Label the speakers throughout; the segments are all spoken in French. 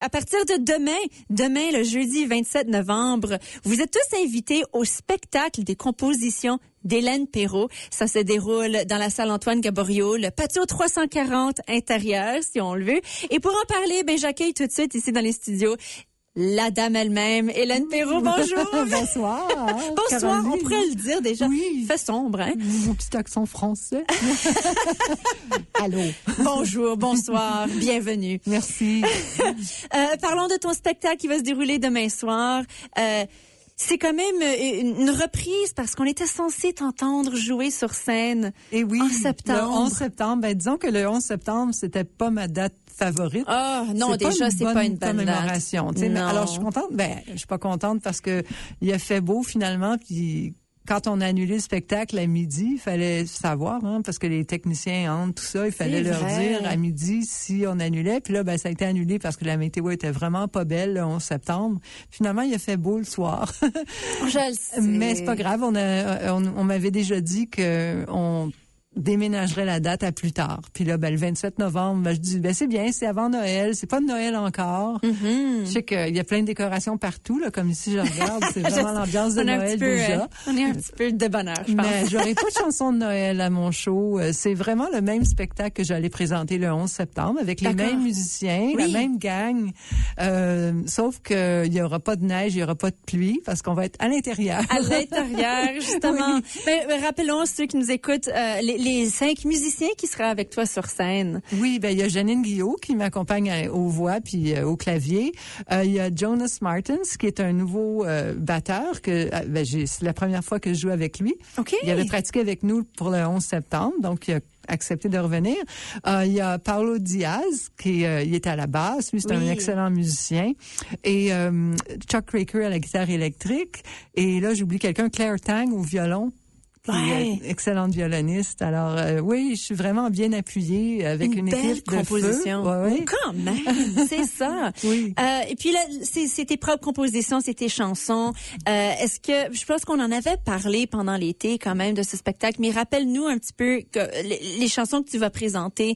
Speaker 1: À partir de demain, le jeudi 27 novembre, vous êtes tous invités au spectacle des compositions d'Hélène Perrault. Ça se déroule dans la salle Antoine Gaboriau, le patio 340 intérieur, si on le veut. Et pour en parler, j'accueille tout de suite ici dans les studios la dame elle-même, Hélène Perrault. Bonjour.
Speaker 2: Bonsoir.
Speaker 1: Bonsoir,
Speaker 2: Caroline.
Speaker 1: on pourrait le dire déjà.
Speaker 2: Oui.
Speaker 1: Il fait sombre, hein?
Speaker 2: Mon petit accent français. Allô.
Speaker 1: Bonjour, bonsoir, bienvenue.
Speaker 2: Merci.
Speaker 1: Parlons de ton spectacle qui va se dérouler demain soir. C'est quand même une reprise parce qu'on était censé t'entendre jouer sur scène.
Speaker 2: Et oui,
Speaker 1: en septembre.
Speaker 2: Le 11 septembre. Disons que le 11 septembre, c'était pas ma date favorite.
Speaker 1: Ah, non, déjà, c'est pas une bonne
Speaker 2: commémoration.
Speaker 1: date.
Speaker 2: Mais alors, je suis contente. Je suis pas contente parce que il a fait beau finalement, puis quand on a annulé le spectacle à midi, il fallait savoir, parce que les techniciens entrent, tout ça, il fallait leur dire à midi si on annulait. Puis là, ça a été annulé parce que la météo était vraiment pas belle le 11 septembre. Finalement, il a fait beau le soir.
Speaker 1: Je le sais.
Speaker 2: Mais c'est pas grave, on m'avait déjà dit que on déménagerait la date à plus tard. Puis là, le 27 novembre, je dis, c'est bien, c'est avant Noël, c'est pas Noël encore.
Speaker 1: Mm-hmm.
Speaker 2: Je sais qu'il y a plein de décorations partout, là, comme ici, je regarde, c'est vraiment l'ambiance de Noël déjà.
Speaker 1: On est un petit peu de bonheur, je pense.
Speaker 2: Mais j'aurai pas de chanson de Noël à mon show. C'est vraiment le même spectacle que j'allais présenter le 11 septembre avec les mêmes musiciens, la même gang. Sauf qu'il y aura pas de neige, il y aura pas de pluie parce qu'on va être à l'intérieur.
Speaker 1: À l'intérieur, justement.
Speaker 2: Oui.
Speaker 1: Mais rappelons ceux qui nous écoutent, les 5 musiciens qui seraient avec toi sur scène.
Speaker 2: Oui, il y a Janine Guillot qui m'accompagne aux voix puis au clavier. Il y a Jonas Martins qui est un nouveau batteur que c'est la première fois que je joue avec lui.
Speaker 1: OK.
Speaker 2: Il avait pratiqué avec nous pour le 11 septembre, donc il a accepté de revenir. Il y a Paulo Diaz qui il est à la basse, lui c'est un excellent musicien, et Chuck Craker à la guitare électrique, et là j'oublie quelqu'un, Claire Tang au violon. Excellente violoniste. Alors oui, je suis vraiment bien appuyée avec une équipe de
Speaker 1: composition.
Speaker 2: Feu.
Speaker 1: Quand même, c'est ça.
Speaker 2: Oui.
Speaker 1: Et puis là, c'est tes propres compositions, c'est tes chansons. Est-ce que je pense qu'on en avait parlé pendant l'été quand même de ce spectacle, mais rappelle-nous un petit peu que les chansons que tu vas présenter,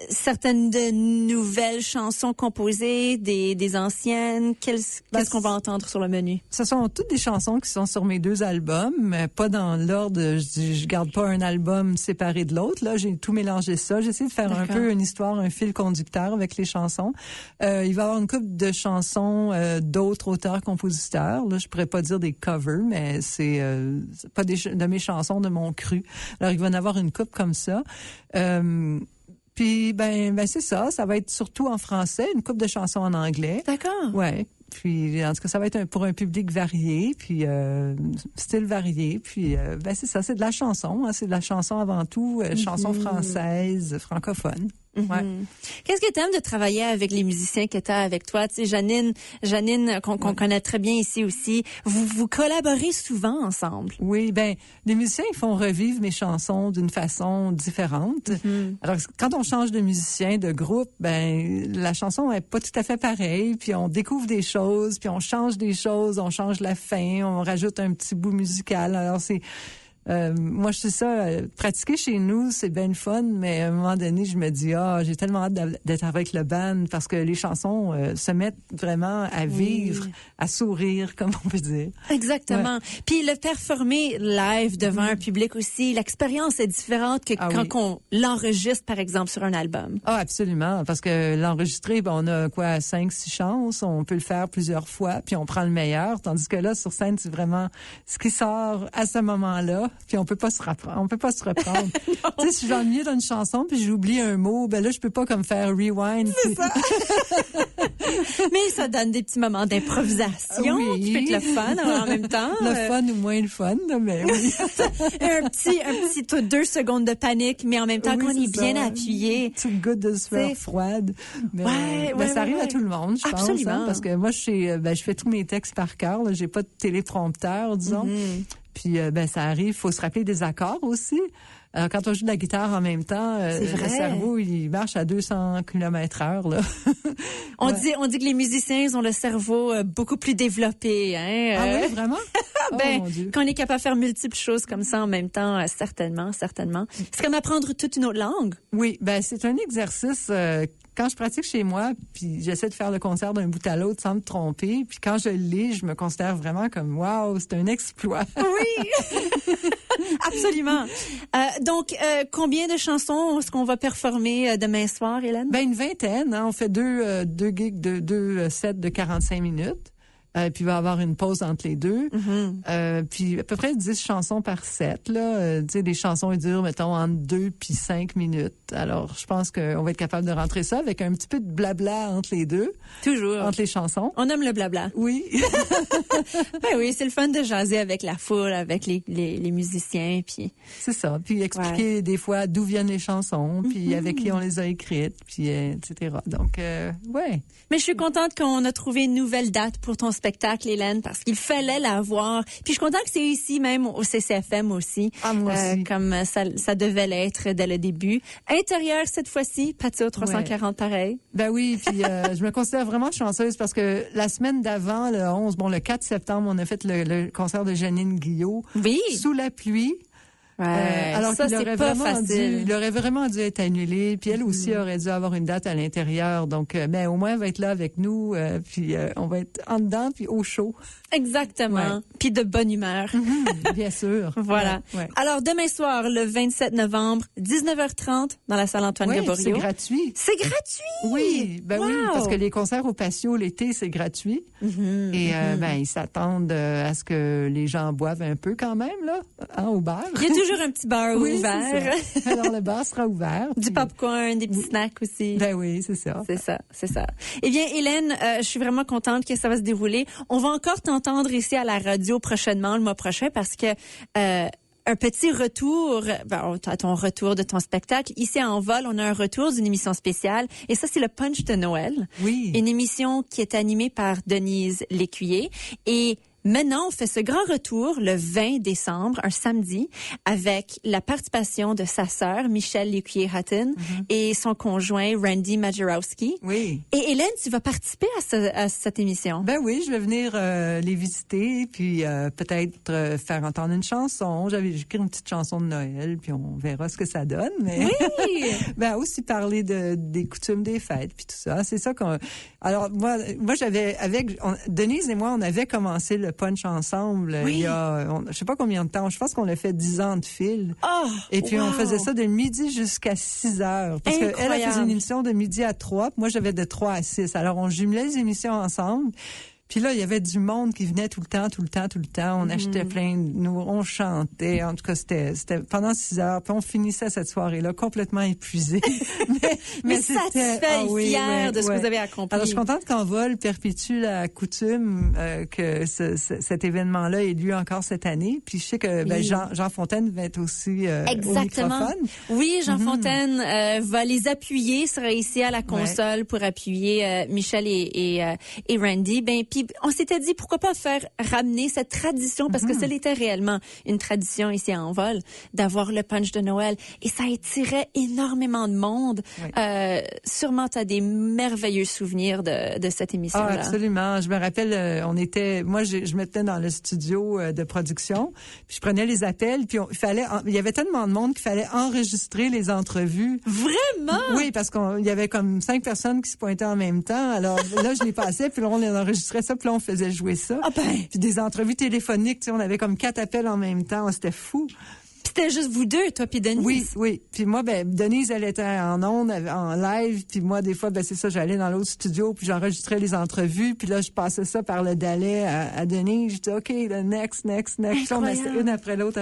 Speaker 1: certaines de nouvelles chansons composées, des anciennes. Qu'est-ce qu'on va entendre sur le menu?
Speaker 2: Ce sont toutes des chansons qui sont sur mes 2 albums, mais pas dans l'ordre. Je garde pas un album séparé de l'autre. Là, j'ai tout mélangé ça. J'essaie de faire un peu une histoire, un fil conducteur avec les chansons. Il va y avoir une couple de chansons d'autres auteurs-compositeurs. Là, je pourrais pas dire des covers, mais c'est pas de mes chansons de mon cru. Alors, il va y en avoir une couple comme ça. Puis, c'est ça. Ça va être surtout en français, une couple de chansons en anglais.
Speaker 1: D'accord.
Speaker 2: Ouais. Puis, en tout cas, ça va être pour un public varié, puis style varié. Puis, c'est ça, c'est de la chanson. C'est de la chanson avant tout, chanson française, francophone.
Speaker 1: Mm-hmm.
Speaker 2: Ouais.
Speaker 1: Qu'est-ce que tu aimes de travailler avec les musiciens que tu as avec toi? Tu sais, Janine qu'on connaît très bien ici aussi. Vous collaborez souvent ensemble.
Speaker 2: Oui, les musiciens, ils font revivre mes chansons d'une façon différente.
Speaker 1: Mm-hmm.
Speaker 2: Alors, quand on change de musicien, de groupe, la chanson est pas tout à fait pareille, puis on découvre des choses, puis on change des choses, on change la fin, on rajoute un petit bout musical. Alors, c'est moi, je sais ça, pratiquer chez nous, c'est bien fun, mais à un moment donné, je me dis, j'ai tellement hâte d'être avec le band parce que les chansons se mettent vraiment à vivre, à sourire, comme on peut dire.
Speaker 1: Exactement. Ouais. Puis le performer live devant un public aussi, l'expérience est différente que quand on l'enregistre, par exemple, sur un album.
Speaker 2: Ah, absolument, parce que l'enregistrer, on a 5-6 chances, on peut le faire plusieurs fois, puis on prend le meilleur, tandis que là, sur scène, c'est vraiment ce qui sort à ce moment-là. Puis on peut pas se reprendre. Tu sais, si j'ennuie dans une chanson puis j'oublie un mot, là je peux pas comme faire rewind.
Speaker 1: C'est ça. Mais ça donne des petits moments d'improvisation qui peut être le fun en même temps.
Speaker 2: Le fun ou moins le fun, mais oui.
Speaker 1: un petit 2 secondes de panique, mais en même temps qu'on est bien appuyé.
Speaker 2: Une petite goutte de sueur froide. Mais, ça arrive à tout le monde, je pense. Absolument. Parce que moi, je fais tous mes textes par cœur. J'ai pas de téléprompteur, disons. Mm-hmm. Puis, ça arrive. Faut se rappeler des accords aussi. Quand on joue de la guitare en même temps, le cerveau, il marche à 200 km/h, là.
Speaker 1: On dit que les musiciens, ils ont le cerveau beaucoup plus développé, hein.
Speaker 2: Ah oui, vraiment?
Speaker 1: ben,
Speaker 2: mon Dieu.
Speaker 1: quand on est capable de faire multiples choses comme ça en même temps, certainement. C'est comme apprendre toute une autre langue.
Speaker 2: Oui, ben c'est un exercice. Quand je pratique chez moi, puis j'essaie de faire le concert d'un bout à l'autre sans me tromper, puis quand je le lis, je me considère vraiment comme wow, c'est un exploit.
Speaker 1: Oui, absolument. Donc, combien de chansons est-ce qu'on va performer demain soir, Hélène?
Speaker 2: Ben une vingtaine. Hein, on fait deux gigs de 2 sets de 45 minutes. Puis il va y avoir une pause entre les deux. Puis à peu près 10 chansons par set. Là. Tu sais, des chansons durent, mettons, entre 2 puis 5 minutes. Alors, je pense qu'on va être capable de rentrer ça avec un petit peu de blabla entre les deux.
Speaker 1: Toujours.
Speaker 2: Entre les chansons.
Speaker 1: On aime le blabla.
Speaker 2: Oui.
Speaker 1: Ben oui, c'est le fun de jaser avec la foule, avec les musiciens. Puis...
Speaker 2: C'est ça. Puis expliquer des fois d'où viennent les chansons, puis avec qui on les a écrites, puis etc. Donc, ouais.
Speaker 1: Mais je suis contente qu'on a trouvé une nouvelle date pour ton spectacle, Hélène, parce qu'il fallait la voir. Puis je suis contente que c'est ici même au CCFM aussi.
Speaker 2: Ah, moi aussi.
Speaker 1: Comme ça devait l'être dès le début. Intérieur cette fois-ci, patio 340 pareil.
Speaker 2: Ben oui, puis je me considère vraiment chanceuse parce que la semaine d'avant, le 4 septembre, on a fait le concert de Janine Guillot.
Speaker 1: Oui.
Speaker 2: Sous la pluie. Alors
Speaker 1: ça, c'est pas facile.
Speaker 2: Il aurait vraiment dû être annulé. Puis elle aussi aurait dû avoir une date à l'intérieur. Donc, ben au moins, elle va être là avec nous. Puis on va être en dedans, puis au chaud.
Speaker 1: Exactement.
Speaker 2: Ouais.
Speaker 1: Puis de bonne humeur.
Speaker 2: Bien sûr.
Speaker 1: Voilà.
Speaker 2: Ouais.
Speaker 1: Alors, demain soir, le 27 novembre, 19h30, dans la salle Antoine Gaborio.
Speaker 2: C'est gratuit.
Speaker 1: C'est gratuit!
Speaker 2: Oui, ben
Speaker 1: wow.
Speaker 2: oui, parce que les concerts au patio l'été, c'est gratuit. Et ben ils s'attendent à ce que les gens boivent un peu quand même, là, hein, au bar.
Speaker 1: Il y a toujours un petit bar ouvert.
Speaker 2: C'est ça. Alors, le bar sera ouvert.
Speaker 1: Du popcorn, des petits snacks aussi.
Speaker 2: Ben oui, c'est ça.
Speaker 1: C'est ça. Eh bien, Hélène, je suis vraiment contente que ça va se dérouler. On va encore t'entendre ici à la radio prochainement, le mois prochain, parce que un petit retour, à ton retour de ton spectacle. Ici à Envol, on a un retour d'une émission spéciale. Et ça, c'est le Punch de Noël.
Speaker 2: Oui.
Speaker 1: Une émission qui est animée par Denise Lécuyer. Et maintenant, on fait ce grand retour le 20 décembre, un samedi, avec la participation de sa sœur, Michelle Lécuyer-Hutton, et son conjoint, Randy Majerowski.
Speaker 2: Oui.
Speaker 1: Et Hélène, tu vas participer à cette émission.
Speaker 2: Ben oui, je vais venir les visiter, puis peut-être faire entendre une chanson. J'avais écrit une petite chanson de Noël, puis on verra ce que ça donne. Mais
Speaker 1: oui!
Speaker 2: Ben aussi parler des coutumes des fêtes, puis tout ça. C'est ça qu'on... Alors, moi j'avais... Denise et moi, on avait commencé le punch ensemble il y a, je sais pas combien de temps, je pense qu'on l'a fait 10 ans de fil.
Speaker 1: Oh,
Speaker 2: et puis
Speaker 1: wow.
Speaker 2: on faisait ça de midi jusqu'à 6 heures. Parce qu'elle faisait une émission de midi à 3, puis moi j'avais de 3 à 6. Alors on jumelait les émissions ensemble. Puis là, il y avait du monde qui venait tout le temps. On achetait plein de nous, on chantait. En tout cas, c'était pendant 6 heures. Puis on finissait cette soirée-là complètement épuisée.
Speaker 1: mais satisfait et fière de ce que vous avez accompli.
Speaker 2: Alors, je suis contente qu'Envol perpétue la coutume que cet événement-là ait lieu encore cette année. Puis je sais que Jean Fontaine va être aussi au microphone.
Speaker 1: Oui, Jean Fontaine va les appuyer, sera ici à la console pour appuyer Michel et Randy. Ben, puis on s'était dit pourquoi pas faire ramener cette tradition parce que c'était réellement une tradition ici à Envol d'avoir le punch de Noël et ça attirait énormément de monde. Sûrement tu as des merveilleux souvenirs de cette émission-là.
Speaker 2: Ah, absolument. Je me rappelle, moi je me tenais dans le studio de production, puis je prenais les appels, puis il y avait tellement de monde qu'il fallait enregistrer les entrevues.
Speaker 1: Vraiment?
Speaker 2: Oui, parce qu'il y avait comme 5 personnes qui se pointaient en même temps. Alors là, je les passais, puis là, on les enregistrait ça, puis là, on faisait jouer ça.
Speaker 1: Ah ben.
Speaker 2: Puis des entrevues téléphoniques, tu sais, on avait comme 4 appels en même temps. C'était fou.
Speaker 1: C'était juste vous deux, toi puis Denise.
Speaker 2: Oui. Puis moi, Denise, elle était en ondes, en live. Puis moi, des fois, c'est ça, j'allais dans l'autre studio, puis j'enregistrais les entrevues. Puis là, je passais ça par le Dalet à Denise. Je disais, OK, le next. On restait une après l'autre.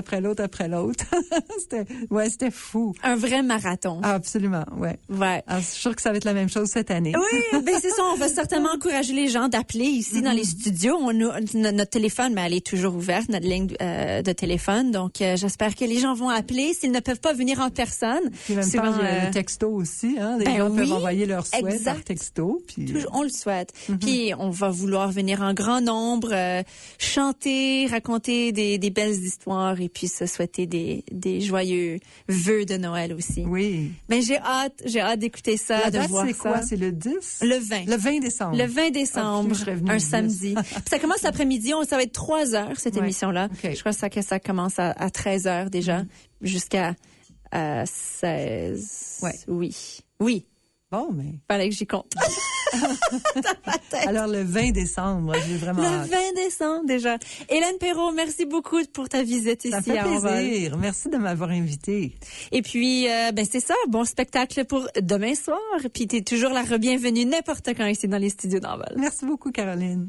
Speaker 2: C'était fou.
Speaker 1: Un vrai marathon.
Speaker 2: Ah, absolument, ouais. Alors, je suis sûre que ça va être la même chose cette année.
Speaker 1: Oui, c'est ça. On va certainement encourager les gens d'appeler ici dans les studios. Notre téléphone, elle est toujours ouverte, notre ligne de téléphone. Donc, j'espère que les les gens vont appeler s'ils ne peuvent pas venir en personne.
Speaker 2: Puis en même temps, il y a le texto aussi. Hein? Les gens peuvent envoyer leurs souhaits par texto. Puis,
Speaker 1: on le souhaite. Puis on va vouloir venir en grand nombre, chanter, raconter des belles histoires et puis se souhaiter des joyeux vœux de Noël aussi.
Speaker 2: Oui.
Speaker 1: Ben j'ai hâte d'écouter ça,
Speaker 2: la
Speaker 1: de
Speaker 2: date,
Speaker 1: voir ça.
Speaker 2: C'est quoi? C'est le 10?
Speaker 1: Le 20.
Speaker 2: Le 20 décembre.
Speaker 1: Le 20 décembre, un samedi. Puis ça commence l'après-midi, ça va être 3 heures, cette émission-là.
Speaker 2: Okay.
Speaker 1: Je crois que ça commence à 13 heures déjà, jusqu'à 16.
Speaker 2: Ouais.
Speaker 1: Oui.
Speaker 2: Bon, mais...
Speaker 1: Fallait que j'y compte.
Speaker 2: Alors, le 20 décembre, j'ai vraiment hâte.
Speaker 1: Le 20 décembre, déjà. Hélène Perrault, merci beaucoup pour ta visite ici
Speaker 2: à Envol. Ça fait plaisir. Merci de m'avoir invitée.
Speaker 1: Et puis, c'est ça, bon spectacle pour demain soir. Puis, t'es toujours la bienvenue n'importe quand ici dans les studios d'Envol.
Speaker 2: Merci beaucoup, Caroline.